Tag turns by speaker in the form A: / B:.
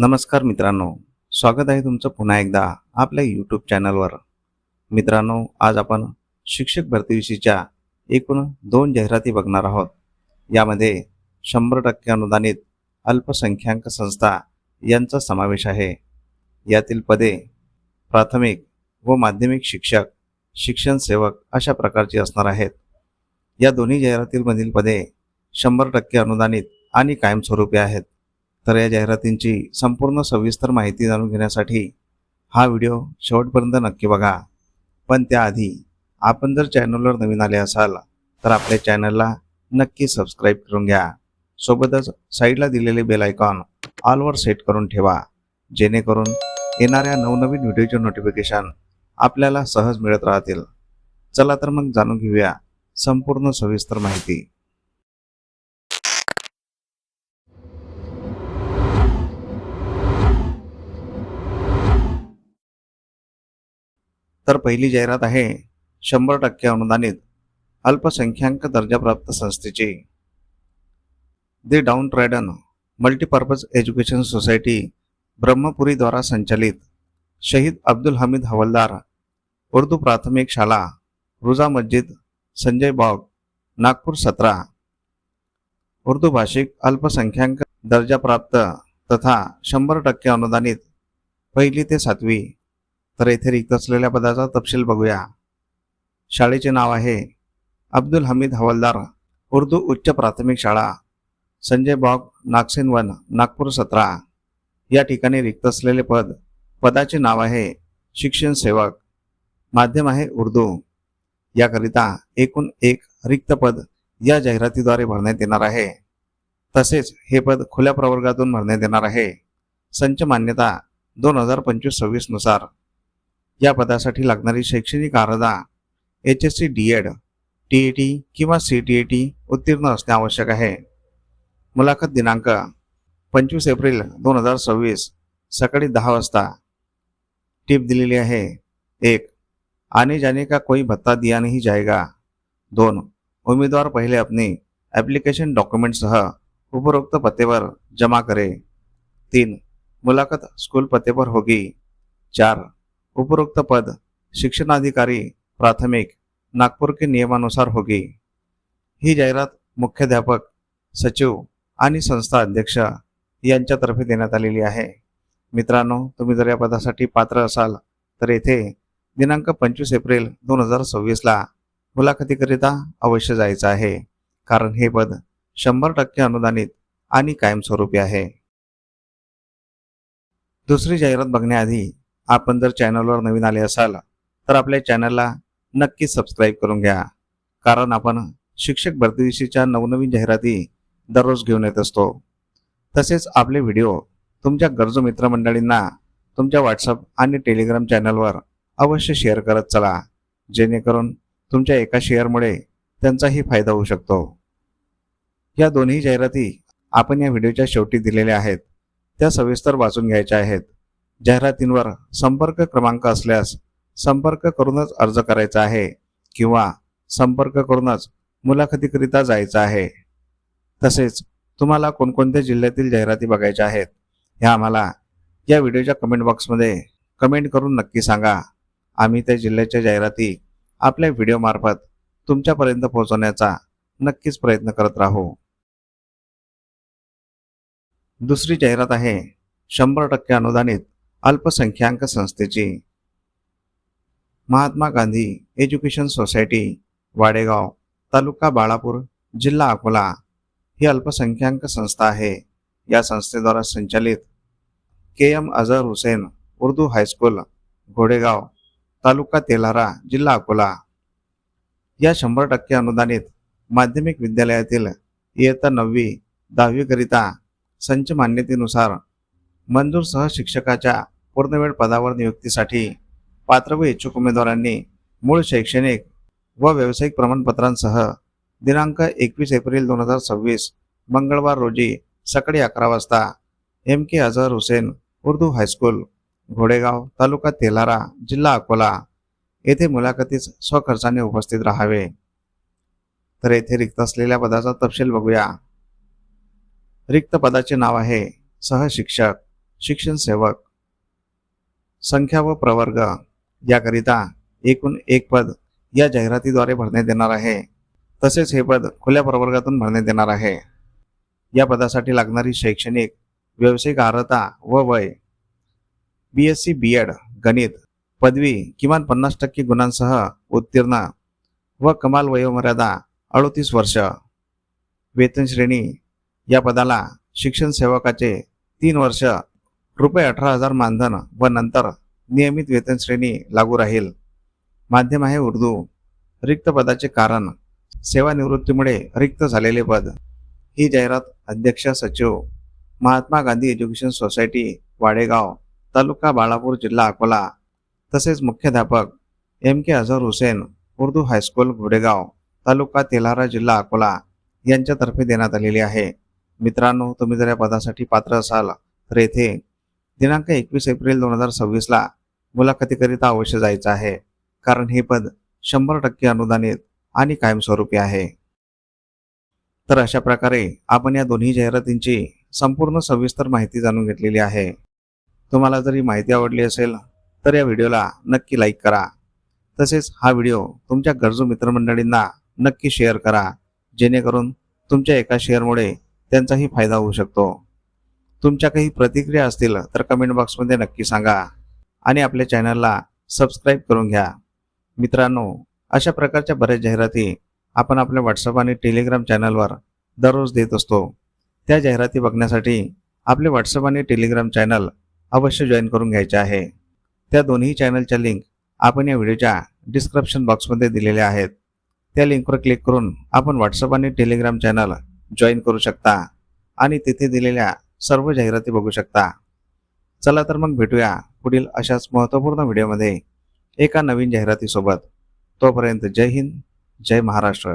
A: नमस्कार मित्रांनो, स्वागत आहे तुमचं पुन्हा एकदा आपल्या यूट्यूब चॅनलवर. मित्रांनो, आज आपण शिक्षक भरतीविषयीच्या एकूण 2 जाहिराती बघणार आहोत. यामध्ये 100% अनुदानित अल्पसंख्याक संस्था यांचा समावेश आहे. यातील पदे प्राथमिक व माध्यमिक शिक्षक, शिक्षण सेवक अशा प्रकारची असणार आहेत. या दोन्ही जाहिरातींमधील पदे 100% अनुदानित आणि कायमस्वरूपी आहेत. तर या जाहिरातींची संपूर्ण सविस्तर माहिती जाणून घेण्यासाठी हा व्हिडिओ शेवटपर्यंत नक्की बघा. पण त्याआधी आपण जर चॅनलवर नवीन आले असाल तर आपल्या चॅनलला नक्की सबस्क्राईब करून घ्या. सोबतच साईडला दिलेले बेल आयकॉन ऑलवर सेट करून ठेवा, जेणेकरून येणाऱ्या नवनवीन व्हिडिओचे नोटिफिकेशन आपल्याला सहज मिळत राहतील. चला तर मग जाणून घेऊया संपूर्ण सविस्तर माहिती. तर पहिली जाहिरात आहे 100% अनुदानित अल्पसंख्याक दर्जाप्राप्त संस्थेची. The downtrodden multipurpose education society Brahmapuri द्वारा संचालित शहीद अब्दुल हमीद हवलदार उर्दू प्राथमिक शाला, रुजा मस्जिद, संजय बाग, नागपूर 17. उर्दू भाषिक अल्पसंख्याक दर्जाप्राप्त तथा 100% अनुदानित 1ली ते 7वी. तर येथे रिक्त असलेल्या पदाचा तपशील बघूया. शाळेचे नाव आहे अब्दुल हमीद हवलदार उर्दू उच्च प्राथमिक शाळा, संजय बाग, नागसेन वन, नागपूर 17. या ठिकाणी रिक्त असलेले पदाचे नाव आहे शिक्षण सेवक. माध्यम आहे उर्दू. याकरिता एकूण 1 रिक्त पद या जाहिरातीद्वारे भरण्यात येणार आहे. तसेच हे पद खुल्या प्रवर्गातून भरण्यात येणार आहे. संच मान्यता 2025-26 नुसार. या पदासाठी लागणारी शैक्षणिक अर्हता HSC DED, TET किंवा CTET उत्तीर्ण असणे आवश्यक आहे. मुलाखत दिनांक 25 एप्रिल 2026 सकाळी 10 वाजता. टिप दिलेली आहे. 1. आने जाने का कोई भत्ता दिया नहीं जाएगा. 2. उम्मीदवार पहले अपनी एप्लीकेशन डॉक्यूमेंट सह उपरोक्त पते पर जमा करे. 3. मुलाकात स्कूल पते पर होगी. 4. उपरोक्त पद शिक्षणाधिकारी प्राथमिक नागपूर के नियमानुसार होगी. ही जाहिरात मुख्याध्यापक, सचिव आणि संस्था अध्यक्ष यांच्यातर्फे देण्यात आलेली आहे. मित्रांनो, तुम्ही जर या पदासाठी पात्र असाल तर येथे दिनांक 25 एप्रिल 2026 ला मुलाखतीकरिता अवश्य जायचं आहे, कारण हे पद 100% अनुदानित आणि कायमस्वरूपी आहे. दुसरी जाहिरात बघण्याआधी आपण जर चॅनलवर नवीन आले असाल तर आपल्या चॅनलला नक्की सबस्क्राईब करून घ्या, कारण आपण शिक्षक भरतीविषयीच्या नवनवीन जाहिराती दररोज घेऊन येत असतो. तसेच आपले व्हिडिओ तुमच्या गरजू मित्रमंडळींना तुमच्या व्हॉट्सअप आणि टेलिग्राम चॅनलवर अवश्य शेअर करत चला, जेणेकरून तुमच्या एका शेअरमुळे त्यांचाही फायदा होऊ शकतो. या दोन्ही जाहिराती आपण या व्हिडिओच्या शेवटी दिलेल्या आहेत, त्या सविस्तर वाचून घ्यायच्या आहेत. जाहिरातींवर संपर्क क्रमांक असल्यास संपर्क करूनच अर्ज करायचा आहे किंवा संपर्क करूनच मुलाखतीकरिता जायचं आहे. तसेच तुम्हाला कोणकोणत्या जिल्ह्यातील जाहिराती बघायच्या आहेत हे आम्हाला या व्हिडिओच्या कमेंट बॉक्समध्ये कमेंट करून नक्की सांगा. आम्ही त्या जिल्ह्याच्या जाहिराती आपल्या व्हिडिओमार्फत तुमच्यापर्यंत पोहोचवण्याचा नक्कीच प्रयत्न करत राहू. दुसरी जाहिरात आहे 100% अनुदानित अल्पसंख्याक संस्थेची. महात्मा गांधी एज्युकेशन सोसायटी, वाडेगाव, तालुका बाळापूर, जिल्हा अकोला ही अल्पसंख्याक संस्था आहे. या संस्थेद्वारा संचालित KM अझहर हुसेन उर्दू हायस्कूल, घोडेगाव, तालुका तेल्हारा, जिल्हा अकोला या 100% अनुदानित माध्यमिक विद्यालयातील इयत्ता 9वी 10वी करिता संच मान्यतेनुसार मंजूर सहशिक्षकाच्या पूर्णवेळ पदावर नियुक्तीसाठी पात्र व इच्छुक उमेदवारांनी मूळ शैक्षणिक व व्यावसायिक प्रमाणपत्रांसह दिनांक 21 एप्रिल 2026 मंगळवार रोजी सकाळी 11 वाजता MK अझहर हुसेन उर्दू हायस्कूल, घोडेगाव, तालुका तेल्हारा, जिल्हा अकोला येथे मुलाखतीस स्वखर्चाने उपस्थित राहावे. तर येथे रिक्त असलेल्या पदाचा तपशील बघूया. रिक्त पदाचे नाव आहे सहशिक्षक, शिक्षण सेवक संख्या व प्रवर्ग याकरिता एकूण एक पद या जाहिरातीद्वारे भरण्यात येणार आहे. तसेच हे पद खुल्या प्रवर्गातून भरण्यात येणार आहे. या पदासाठी लागणारी शैक्षणिक व्यावसायिक अर्हता व वय BSc B.Ed गणित पदवी किमान 50% गुणांसह उत्तीर्ण व कमाल वयोमर्यादा 38 वर्ष. वेतन श्रेणी या पदाला शिक्षण सेवकाचे 3 वर्ष ₹18,000 मानधन व नंतर नियमित वेतन श्रेणी लागू राहील. माध्यम आहे उर्दू. रिक्त पदाचे कारण सेवानिवृत्तीमुळे रिक्त झालेले पद. ही जाहिरात अध्यक्ष सचिव महात्मा गांधी एज्युकेशन सोसायटी वाडेगाव तालुका बाळापूर जिल्हा अकोला तसेच मुख्याध्यापक MK अझहर हुसेन उर्दू हायस्कूल घोडेगाव तालुका तेल्हारा जिल्हा अकोला यांच्यातर्फे देण्यात आलेली आहे. मित्रांनो, तुम्ही जर या पदासाठी पात्र असाल तर येथे दिनांक 21 एप्रिल 2026 मुलाखतीकरिता अवश्य जायचं आहे, कारण हे पद 100% अनुदानित आणि कायमस्वरूपी आहे. तर अशा प्रकारे आपण या दोन्ही जाहिरातींची संपूर्ण सविस्तर माहिती जाणून घेतलेली आहे. तुम्हाला जर ही माहिती आवडली असेल तर या व्हिडिओला नक्की लाईक करा. तसेच हा व्हिडिओ तुमच्या गरजू मित्रमंडळींना नक्की शेअर करा, जेणेकरून तुमच्या एका शेअरमुळे त्यांचाही फायदा होऊ शकतो. तुमच्या काही प्रतिक्रिया असतील तर कमेंट बॉक्समध्ये नक्की सांगा आणि आपल्या चॅनलला सबस्क्राईब करून घ्या. मित्रांनो, अशा प्रकारच्या बऱ्याच जाहिराती आपण आपल्या व्हॉट्सअप आणि टेलिग्राम चॅनलवर दररोज देत असतो. त्या जाहिराती बघण्यासाठी आपले व्हॉट्सअप आणि टेलिग्राम चॅनल अवश्य जॉईन करून घ्यायचे आहे. त्या दोन्ही चॅनलच्या लिंक आपण या व्हिडिओच्या डिस्क्रिप्शन बॉक्समध्ये दिलेल्या आहेत. त्या लिंकवर क्लिक करून आपण व्हॉट्सअप आणि टेलिग्राम चॅनल जॉईन करू शकता आणि तिथे दिलेल्या सर्व जाहिराती बघू शकता. चला तर मग भेटूया पुढील अशाच महत्त्वपूर्ण व्हिडिओमध्ये एका नवीन जाहिरातीसोबत. तोपर्यंत जय हिंद, जय महाराष्ट्र.